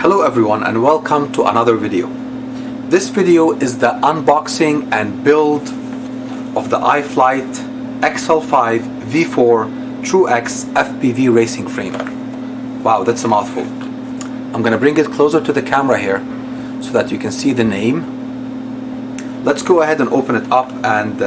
Hello everyone and welcome to another video. This video is the unboxing and build of the iFlight XL5 V4 TrueX FPV racing frame. Wow, that's a mouthful. I'm gonna bring it closer to the camera here so that you can see the name. Let's go ahead and open it up and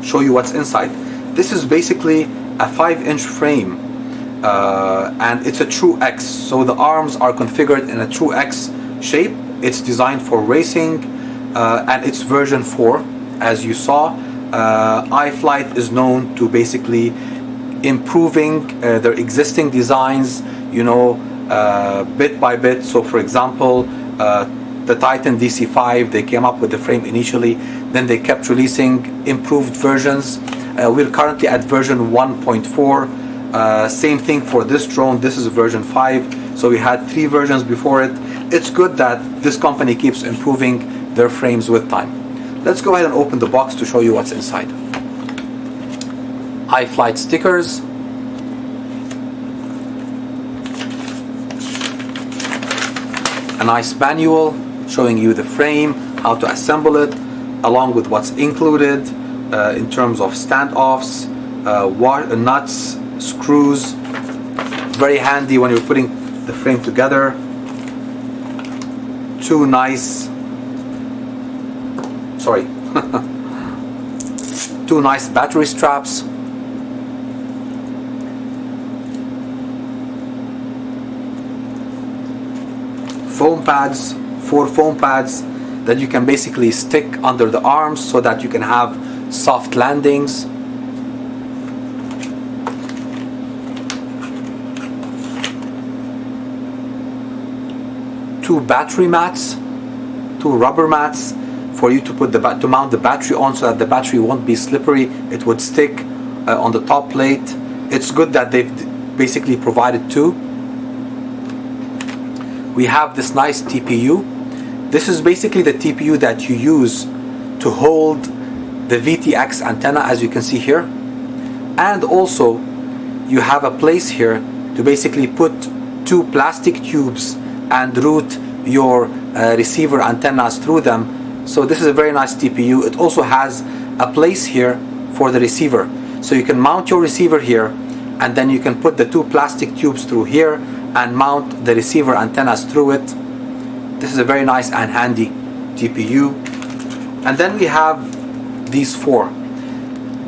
show you what's inside. This is basically a 5-inch frame. And it's a True X, so the arms are configured in a True X shape. It's designed for racing and it's version 4. As you saw, iFlight is known to basically improving their existing designs, bit by bit. So for example, the Titan DC5, they came up with the frame initially, then they kept releasing improved versions. We're currently at version 1.4. Same thing for this drone. This is version 5, so we had 3 versions before it. It's good that this company keeps improving their frames with time. Let's go ahead and open the box to show you what's inside. iFlight stickers, a nice manual showing you the frame, how to assemble it, along with what's included in terms of standoffs, nuts, screws. Very handy when you're putting the frame together. Two nice battery straps. Foam pads, 4 foam pads that you can basically stick under the arms so that you can have soft landings. Two battery mats, 2 rubber mats for you to put to mount the battery on, so that the battery won't be slippery. It would stick on the top plate. It's good that they've basically provided 2. We have this nice TPU. This is basically the TPU that you use to hold the VTX antenna, as you can see here. And also you have a place here to basically put 2 plastic tubes and route your receiver antennas through them. So this is a very nice TPU. It also has a place here for the receiver, so you can mount your receiver here, and then you can put the 2 plastic tubes through here and mount the receiver antennas through it. This is a very nice and handy TPU. And then we have these 4.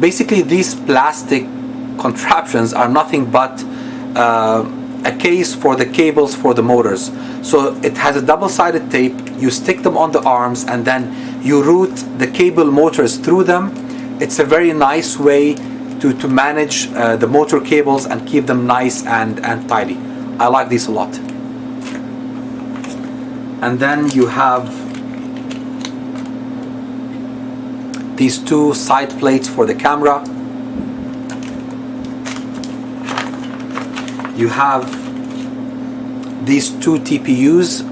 Basically these plastic contraptions are nothing but a case for the cables for the motors. So it has a double-sided tape. You stick them on the arms and then you route the cable motors through them. It's a very nice way to manage the motor cables and keep them nice and tidy. I like these a lot. And then you have these 2 side plates for the camera. You have these 2 TPUs,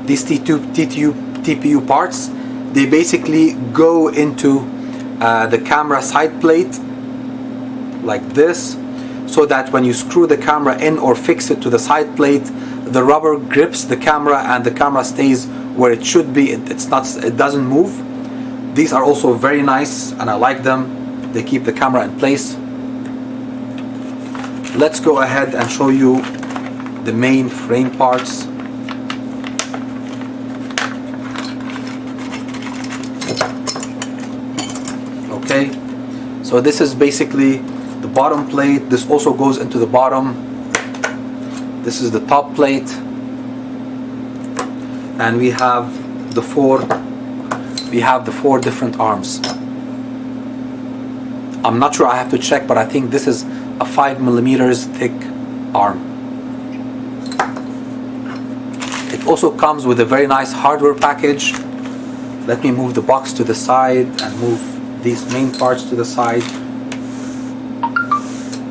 these TPU parts. They basically go into the camera side plate like this, so that when you screw the camera in or fix it to the side plate, the rubber grips the camera and the camera stays where it should be. It doesn't move. These are also very nice and I like them. They keep the camera in place. Let's go ahead and show you the main frame parts. Okay, so this is basically the bottom plate. This also goes into the bottom. This is the top plate, and we have the 4 different arms. I'm not sure, I have to check, but I think this is a 5mm thick arm. It also comes with a very nice hardware package. Let me move the box to the side and move these main parts to the side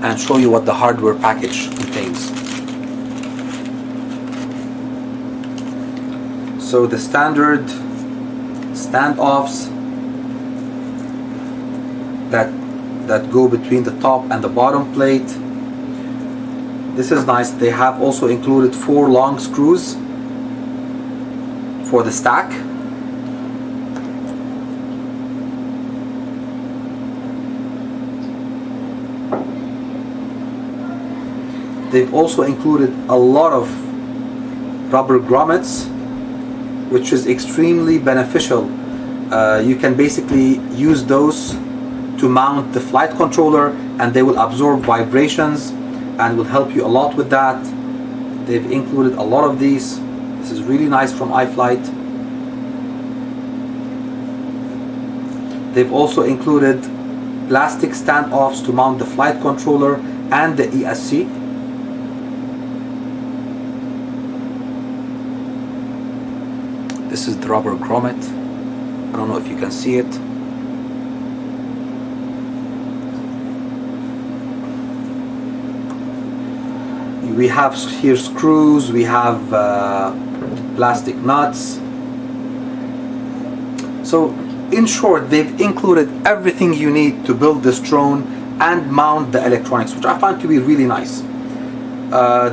and show you what the hardware package contains. So the standard standoffs that go between the top and the bottom plate. This is nice. They have also included 4 long screws for the stack. They've also included a lot of rubber grommets, which is extremely beneficial. You can basically use those to mount the flight controller, and they will absorb vibrations and will help you a lot with that. They've included a lot of these. This is really nice from iFlight. They've also included plastic standoffs to mount the flight controller and the ESC. This is the rubber grommet. I don't know if you can see it. We have here screws, we have plastic nuts. So in short, they've included everything you need to build this drone and mount the electronics, which I find to be really nice.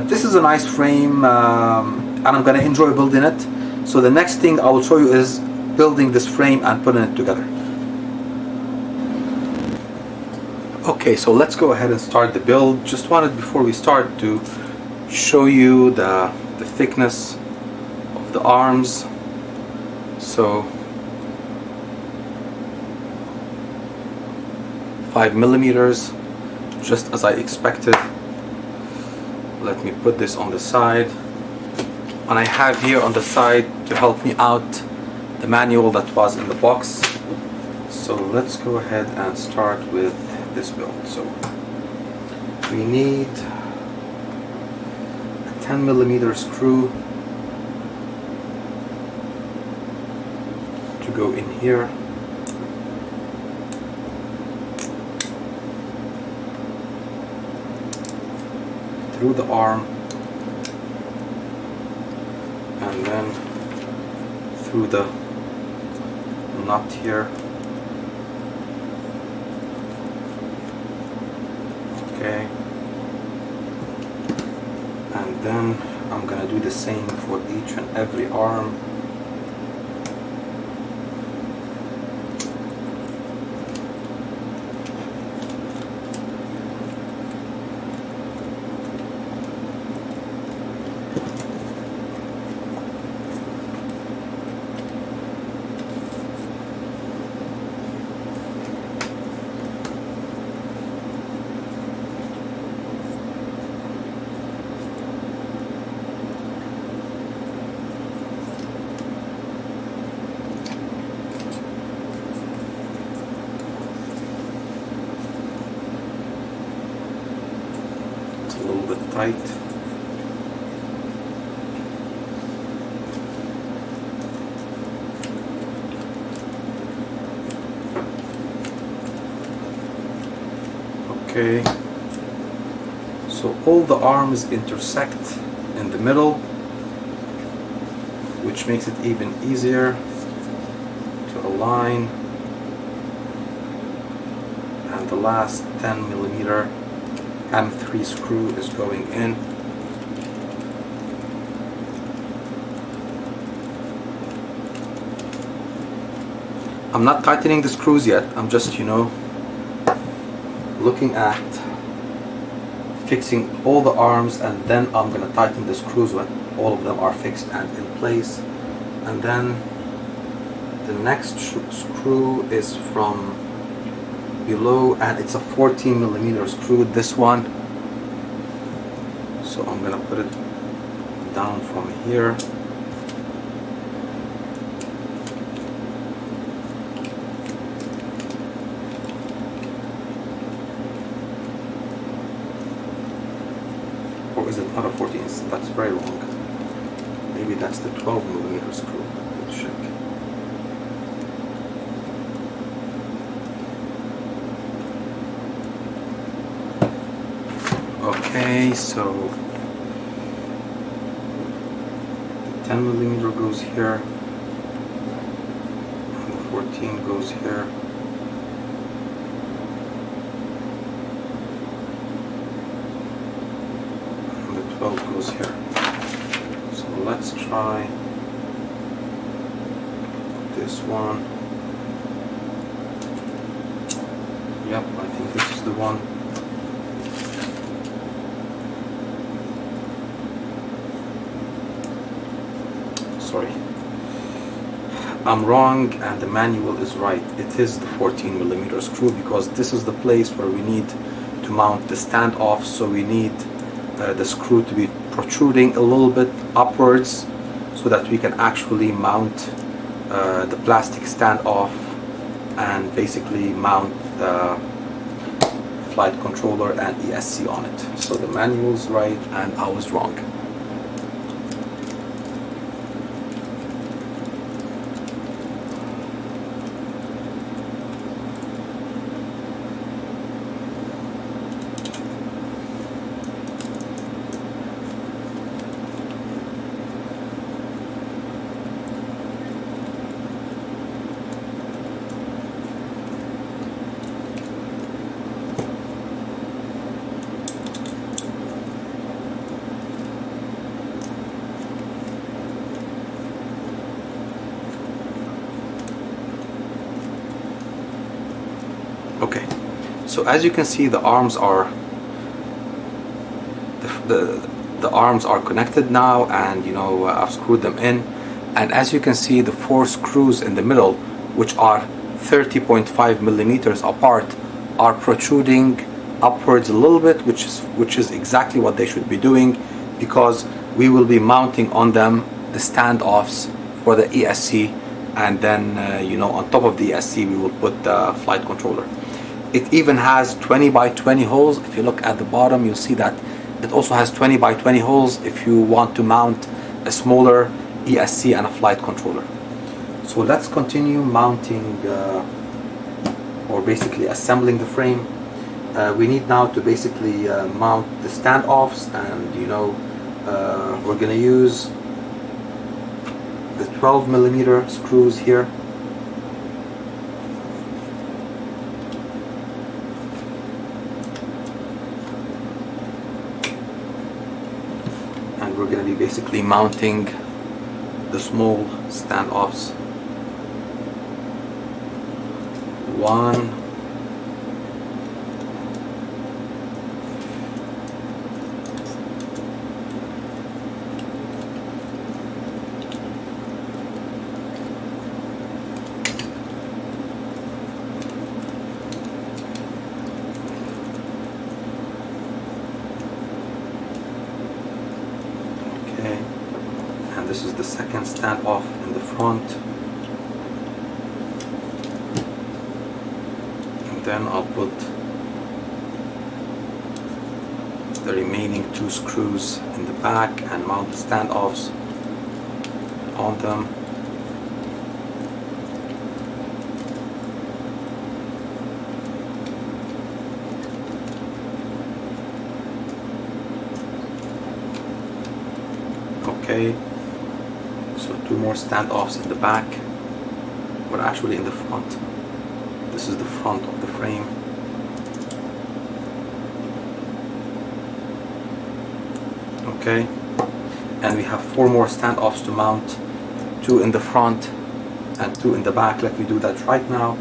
This is a nice frame, and I'm going to enjoy building it. So the next thing I will show you is building this frame and putting it together. Okay, so let's go ahead and start the build. Just wanted, before we start, to show you the thickness of the arms. So 5 millimeters, just as I expected. Let me put this on the side, and I have here on the side, to help me out, the manual that was in the box. So let's go ahead and start with this build. So we need 10 millimeter screw to go in here. Through the arm, and then through the nut here. Okay. And then I'm gonna do the same for each and every arm. Tight. Okay, so all the arms intersect in the middle, which makes it even easier to align, and the last 10 millimeter M3 screw is going in. I'm not tightening the screws yet. I'm just, looking at fixing all the arms, and then I'm going to tighten the screws when all of them are fixed and in place. And then the next screw is from below, and it's a 14 millimeter screw, this one. So I'm gonna put it down from here. Or is it not a 14? That's very long. Maybe that's the 12 millimeter screw. Let's check. Okay, so the 10 millimeter goes here, and the 14 goes here. 12 goes here. So let's try this one. Yep, I think this is the one. Sorry, I'm wrong and the manual is right. It is the 14mm screw, because this is the place where we need to mount the standoff. So we need the screw to be protruding a little bit upwards so that we can actually mount the plastic standoff and basically mount the flight controller and ESC on it. So the manual's right and I was wrong. Okay, so as you can see, the arms are the arms are connected now, and I've screwed them in, and as you can see, the 4 screws in the middle, which are 30.5mm apart, are protruding upwards a little bit, which is exactly what they should be doing, because we will be mounting on them the standoffs for the ESC, and then on top of the ESC we will put the flight controller. It even has 20 by 20 holes. If you look at the bottom, you'll see that it also has 20 by 20 holes if you want to mount a smaller ESC and a flight controller. So let's continue mounting or basically assembling the frame. We need now to basically mount the standoffs, and we're going to use the 12mm screws here. And we're going to be basically mounting the small standoffs. 1, 2. And this is the second standoff in the front, and then I'll put the remaining 2 screws in the back and mount the standoffs on them. Okay, so 2 more standoffs in the back, but actually in the front. This is the front of the frame. Okay, and we have 4 more standoffs to mount, 2 in the front and 2 in the back. Let me do that right now,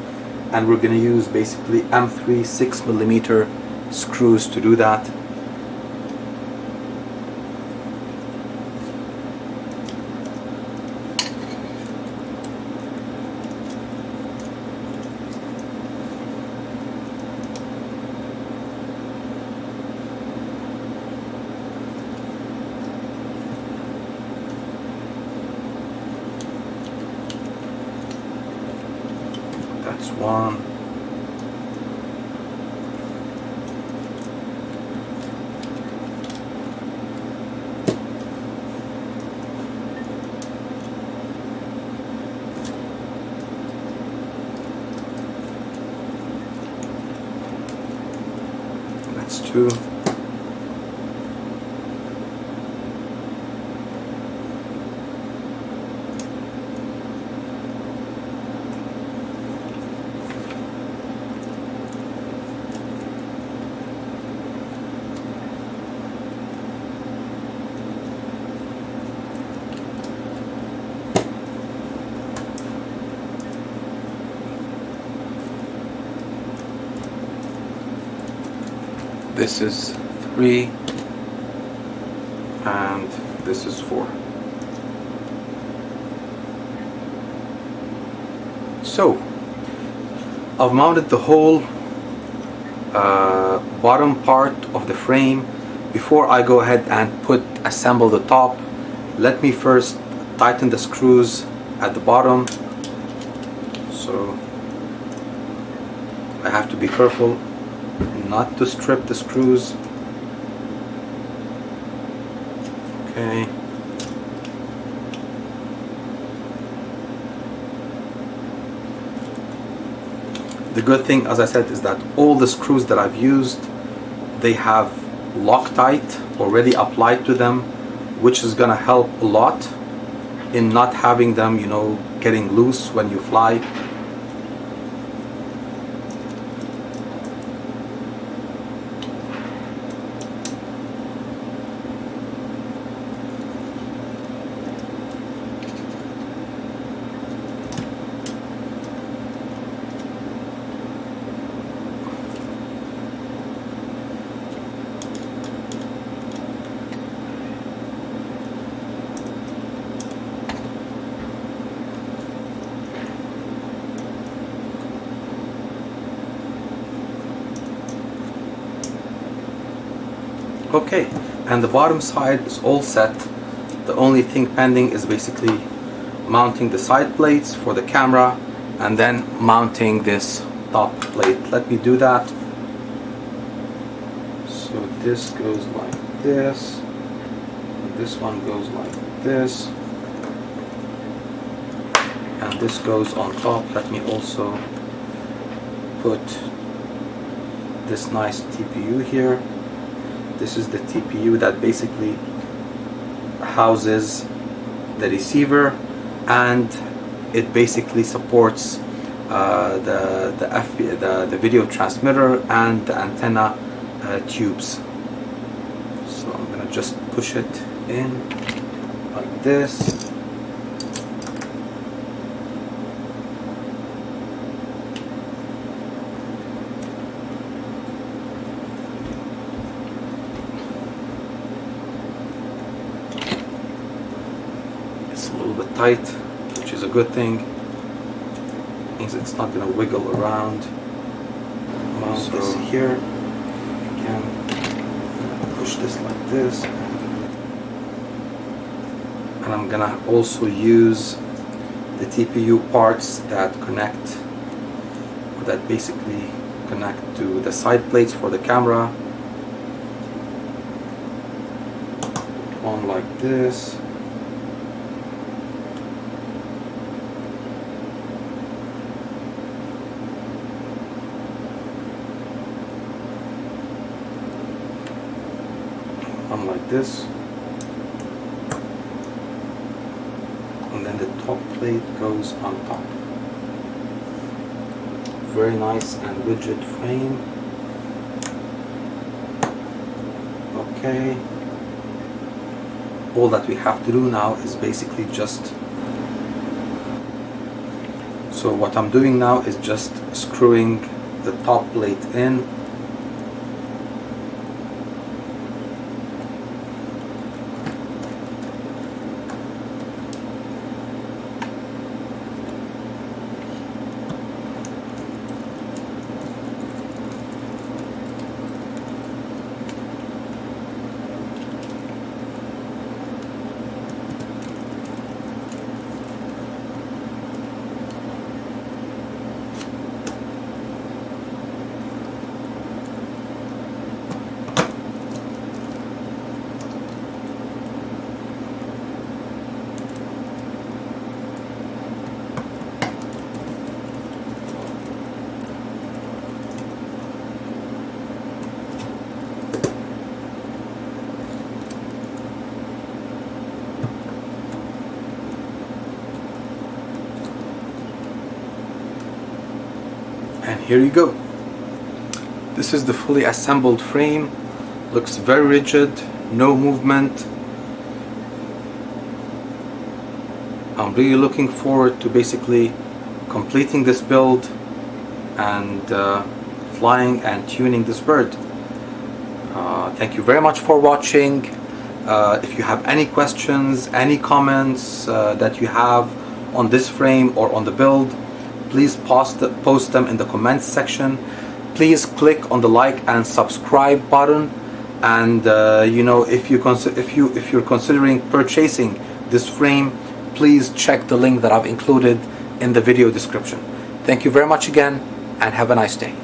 and we're going to use basically M3 6mm screws to do that. That's 1. That's 2. This is 3 and this is 4. So I've mounted the whole bottom part of the frame. Before I go ahead and assemble the top, let me first tighten the screws at the bottom. So I have to be careful not to strip the screws. Okay. The good thing, as I said, is that all the screws that I've used, they have Loctite already applied to them, which is gonna help a lot in not having them, you know, getting loose when you fly. Okay, and the bottom side is all set. The only thing pending is basically mounting the side plates for the camera and then mounting this top plate. Let me do that. So this goes like this, this one goes like this, and this goes on top. Let me also put this nice TPU here. This is the TPU that basically houses the receiver, and it basically supports the video transmitter and the antenna tubes. So I'm gonna just push it in like this. It's a little bit tight, which is a good thing. It means it's not going to wiggle around. Mount this here. Again, push this like this. And I'm going to also use the TPU parts that connect, or that basically connect to the side plates for the camera. One like this. Like this, and then the top plate goes on top. Very nice and rigid frame. Okay, all that we have to do now is basically just, so what I'm doing now is just screwing the top plate in. And here you go. This is the fully assembled frame. Looks very rigid, no movement. I'm really looking forward to basically completing this build and flying and tuning this bird. Thank you very much for watching. If you have any questions, any comments that you have on this frame or on the build, please post them in the comments section. Please click on the like and subscribe button, and if you're considering purchasing this frame, please check the link that I've included in the video description. Thank you very much again, and have a nice day.